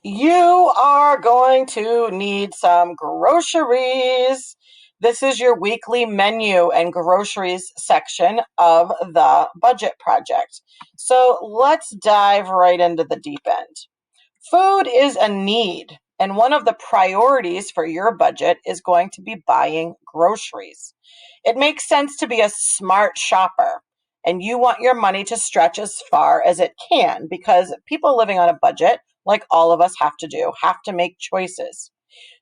You are going to need some groceries. This is your weekly menu and groceries section of the budget project. So let's dive right into the deep end. Food is a need, and one of the priorities for your budget is going to be buying groceries. It makes sense to be a smart shopper, and you want your money to stretch as far as it can because people living on a budget, like all of us have to do, have to make choices.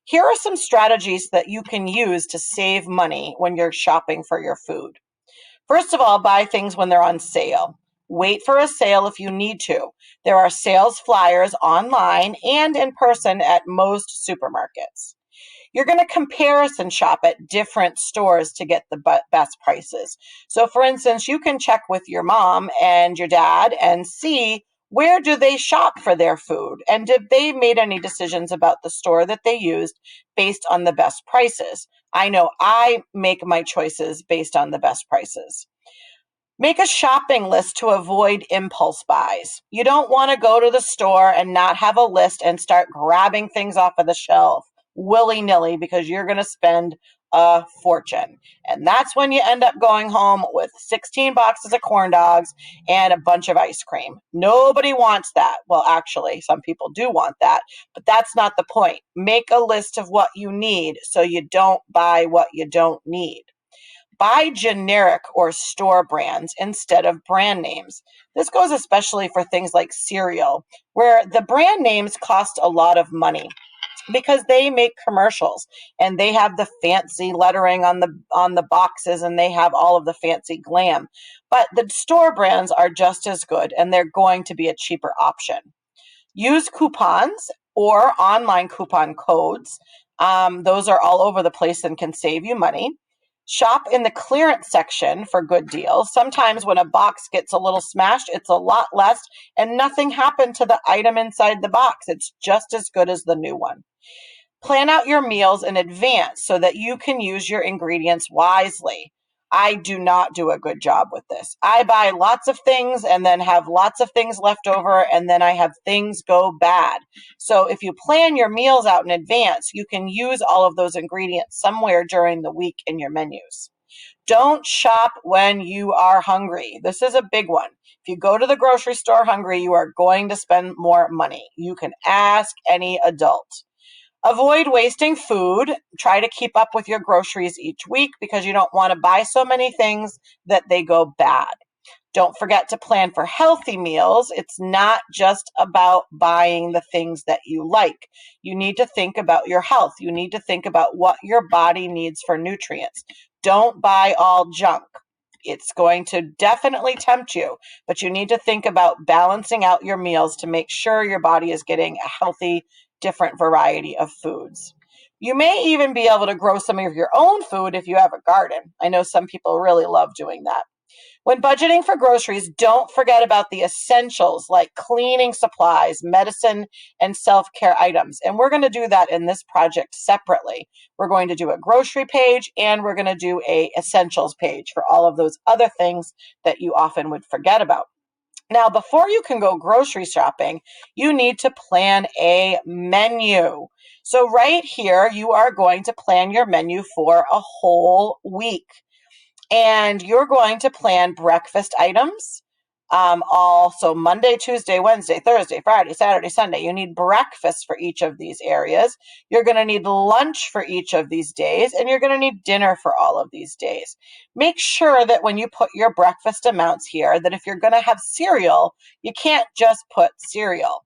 Here are some strategies that you can use to save money when you're shopping for your food. First of all, buy things when they're on sale. Wait for a sale if you need to. There are sales flyers online and in person at most supermarkets. You're going to comparison shop at different stores to get the best prices. So for instance, you can check with your mom and your dad and see where do they shop for their food and did they made any decisions about the store that they used based on the best prices. I know I make my choices based on the best prices. Make a shopping list to avoid impulse buys. You don't want to go to the store and not have a list and start grabbing things off of the shelf willy-nilly because you're going to spend a fortune. And that's when you end up going home with 16 boxes of corn dogs and a bunch of ice cream. Nobody wants that. Well, actually, some people do want that, but that's not the point. Make a list of what you need so you don't buy what you don't need. Buy generic or store brands instead of brand names. This goes especially for things like cereal, where the brand names cost a lot of money because they make commercials and they have the fancy lettering on the boxes and they have all of the fancy glam. But the store brands are just as good and they're going to be a cheaper option. Use coupons or online coupon codes. Those are all over the place and can save you money. Shop in the clearance section for good deals. Sometimes when a box gets a little smashed, it's a lot less and nothing happened to the item inside the box. It's just as good as the new one. Plan out your meals in advance so that you can use your ingredients wisely. I do not do a good job with this. I buy lots of things and then have lots of things left over, and then I have things go bad. So if you plan your meals out in advance, you can use all of those ingredients somewhere during the week in your menus. Don't shop when you are hungry. This is a big one. If you go to the grocery store hungry, you are going to spend more money. You can ask any adult. Avoid wasting food. Try to keep up with your groceries each week because you don't want to buy so many things that they go bad. Don't forget to plan for healthy meals. It's not just about buying the things that you like. You need to think about your health. You need to think about what your body needs for nutrients. Don't buy all junk. It's going to definitely tempt you, but you need to think about balancing out your meals to make sure your body is getting a healthy, different variety of foods. You may even be able to grow some of your own food if you have a garden. I know some people really love doing that. When budgeting for groceries, don't forget about the essentials like cleaning supplies, medicine, and self-care items. And we're going to do that in this project separately. We're going to do a grocery page and we're going to do a essentials page for all of those other things that you often would forget about. Now, before you can go grocery shopping, you need to plan a menu. So right here, you are going to plan your menu for a whole week. And you're going to plan breakfast items. Also Monday, Tuesday, Wednesday, Thursday, Friday, Saturday, Sunday. You need breakfast for each of these areas. You're going to need lunch for each of these days, and you're going to need dinner for all of these days. Make sure that when you put your breakfast amounts here, that if you're going to have cereal, you can't just put cereal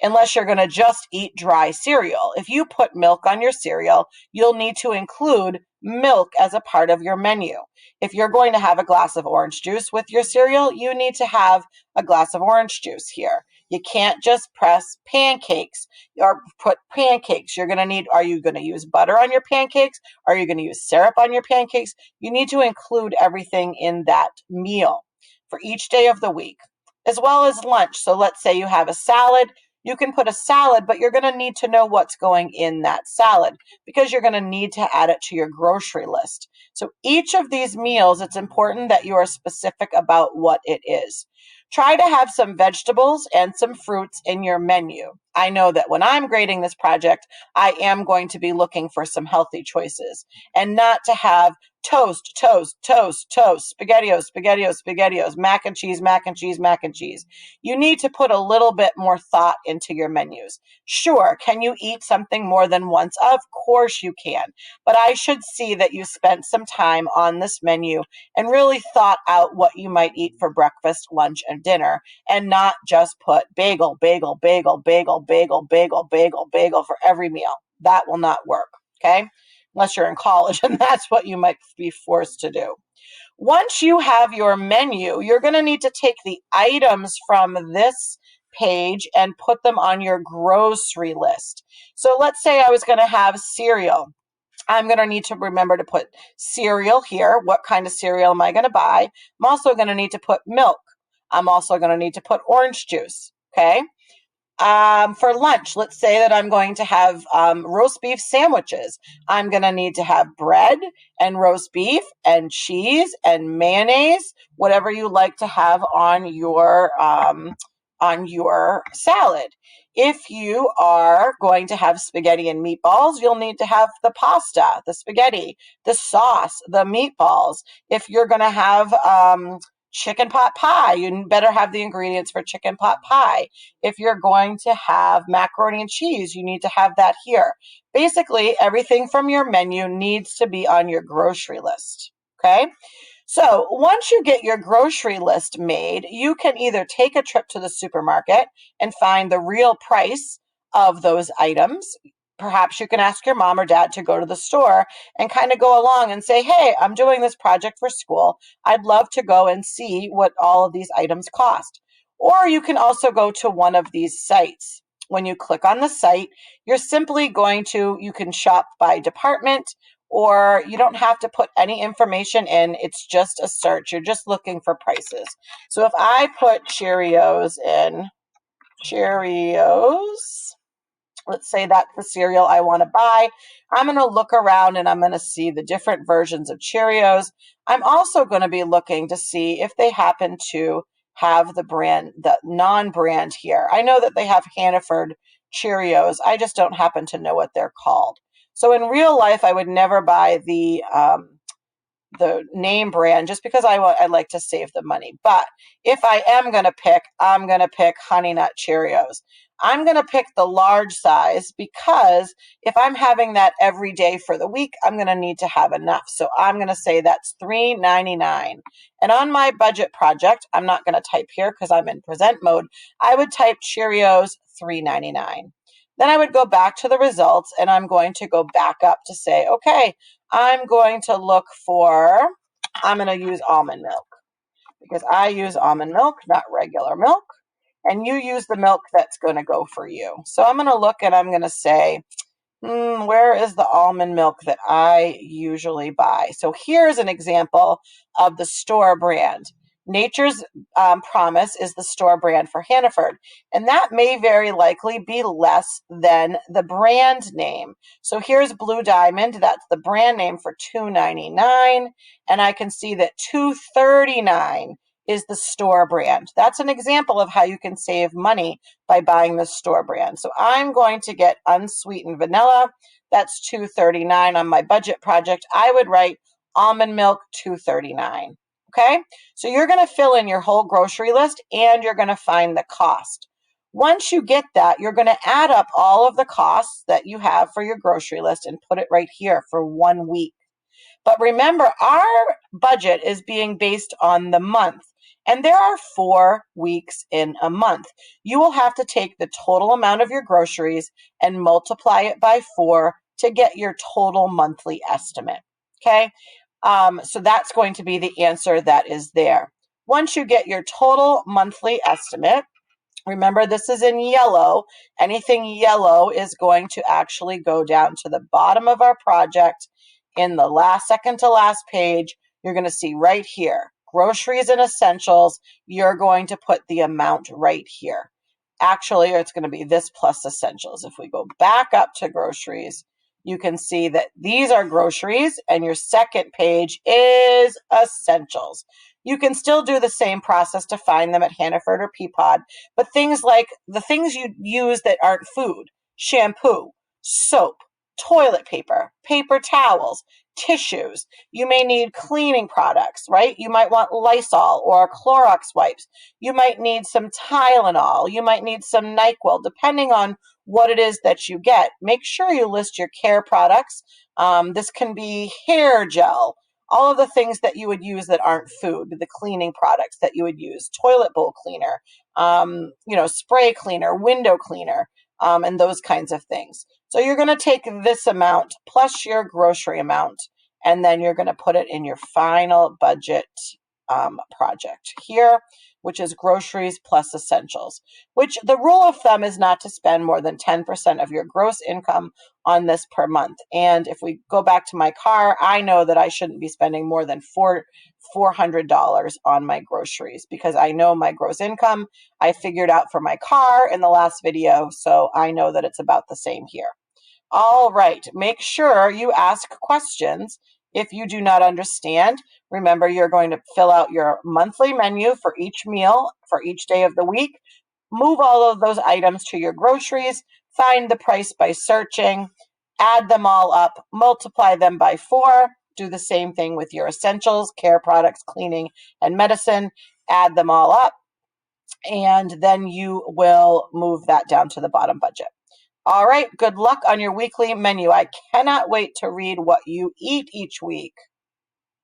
unless you're going to just eat dry cereal. If you put milk on your cereal, you'll need to include milk as a part of your menu. If you're going to have a glass of orange juice with your cereal, you need to have a glass of orange juice here. You can't just press pancakes or put pancakes. You're going to need, are you going to use butter on your pancakes? Are you going to use syrup on your pancakes? You need to include everything in that meal for each day of the week, as well as lunch. So let's say you have a salad. You can put a salad, but you're going to need to know what's going in that salad because you're going to need to add it to your grocery list. So each of these meals, it's important that you are specific about what it is. Try to have some vegetables and some fruits in your menu. I know that when I'm grading this project, I am going to be looking for some healthy choices and not to have toast, toast, toast, toast, SpaghettiOs, SpaghettiOs, SpaghettiOs, mac and cheese, mac and cheese, mac and cheese. You need to put a little bit more thought into your menus. Sure, can you eat something more than once? Of course you can, but I should see that you spent some time on this menu and really thought out what you might eat for breakfast, lunch, and dinner, and not just put bagel, bagel, bagel, bagel, bagel, bagel, bagel, bagel for every meal. That will not work, okay? Unless you're in college and that's what you might be forced to do. Once you have your menu, you're going to need to take the items from this page and put them on your grocery list. So let's say I was going to have cereal. I'm going to need to remember to put cereal here. What kind of cereal am I going to buy? I'm also going to need to put milk. I'm also going to need to put orange juice, okay? For lunch, let's say that I'm going to have roast beef sandwiches. I'm going to need to have bread and roast beef and cheese and mayonnaise, whatever you like to have on your salad. If you are going to have spaghetti and meatballs, you'll need to have the pasta, the spaghetti, the sauce, the meatballs. If you're going to have chicken pot pie, you better have the ingredients for chicken pot pie. If you're going to have macaroni and cheese, you need to have that here. Basically, everything from your menu needs to be on your grocery list, okay? So once you get your grocery list made, you can either take a trip to the supermarket and find the real price of those items. Perhaps you can ask your mom or dad to go to the store and kind of go along and say, hey, I'm doing this project for school. I'd love to go and see what all of these items cost. Or you can also go to one of these sites. When you click on the site, you're simply you can shop by department, or you don't have to put any information in. It's just a search. You're just looking for prices. So if I put Cheerios in, Cheerios, let's say that's the cereal I want to buy. I'm going to look around and I'm going to see the different versions of Cheerios. I'm also going to be looking to see if they happen to have the non-brand here. I know that they have Hannaford Cheerios. I just don't happen to know what they're called. So in real life, I would never buy the name brand just because I like to save the money. But if I am going to pick, I'm going to pick Honey Nut Cheerios. I'm going to pick the large size because if I'm having that every day for the week, I'm going to need to have enough. So I'm going to say that's $3.99. And on my budget project, I'm not going to type here because I'm in present mode. I would type Cheerios $3.99. Then I would go back to the results and I'm going to go back up to say, okay, I'm going to use almond milk because I use almond milk, not regular milk. And you use the milk that's going to go for you. So I'm going to look and I'm going to say, where is the almond milk that I usually buy? So here's an example of the store brand. Nature's Promise is the store brand for Hannaford, and that may very likely be less than the brand name. So here's Blue Diamond. That's the brand name for $2.99, and I can see that $2.39 is the store brand. That's an example of how you can save money by buying the store brand. So I'm going to get unsweetened vanilla. That's $2.39 on my budget project. I would write almond milk $2.39. Okay, so you're going to fill in your whole grocery list and you're going to find the cost. Once you get that, you're going to add up all of the costs that you have for your grocery list and put it right here for 1 week. But remember, our budget is being based on the month, and there are 4 weeks in a month. You will have to take the total amount of your groceries and multiply it by 4 to get your total monthly estimate. Okay, so that's going to be the answer that is there. Once you get your total monthly estimate, remember this is in yellow. Anything yellow is going to actually go down to the bottom of our project. In the second to last page, you're going to see right here, groceries and essentials. You're going to put the amount right here. Actually, it's going to be this plus essentials. If we go back up to groceries, you can see that these are groceries and your second page is essentials. You can still do the same process to find them at Hannaford or Peapod, but things like the things you use that aren't food, shampoo, soap, toilet paper, paper towels, tissues. You may need cleaning products, right? You might want Lysol or Clorox wipes. You might need some Tylenol. You might need some NyQuil, depending on what it is that you get. Make sure you list your care products. This can be hair gel, all of the things that you would use that aren't food, the cleaning products that you would use, toilet bowl cleaner, spray cleaner, window cleaner, and those kinds of things. So you're going to take this amount plus your grocery amount, and then you're going to put it in your final budget project here, which is groceries plus essentials, which the rule of thumb is not to spend more than 10% of your gross income on this per month. And if we go back to my car, I know that I shouldn't be spending more than $400 on my groceries because I know my gross income. I figured out for my car in the last video, so I know that it's about the same here. All right, make sure you ask questions if you do not understand. Remember, you're going to fill out your monthly menu for each meal for each day of the week. Move all of those items to your groceries, find the price by searching, add them all up, multiply them by 4, do the same thing with your essentials, care products, cleaning, and medicine, add them all up, and then you will move that down to the bottom budget. All right, good luck on your weekly menu. I cannot wait to read what you eat each week.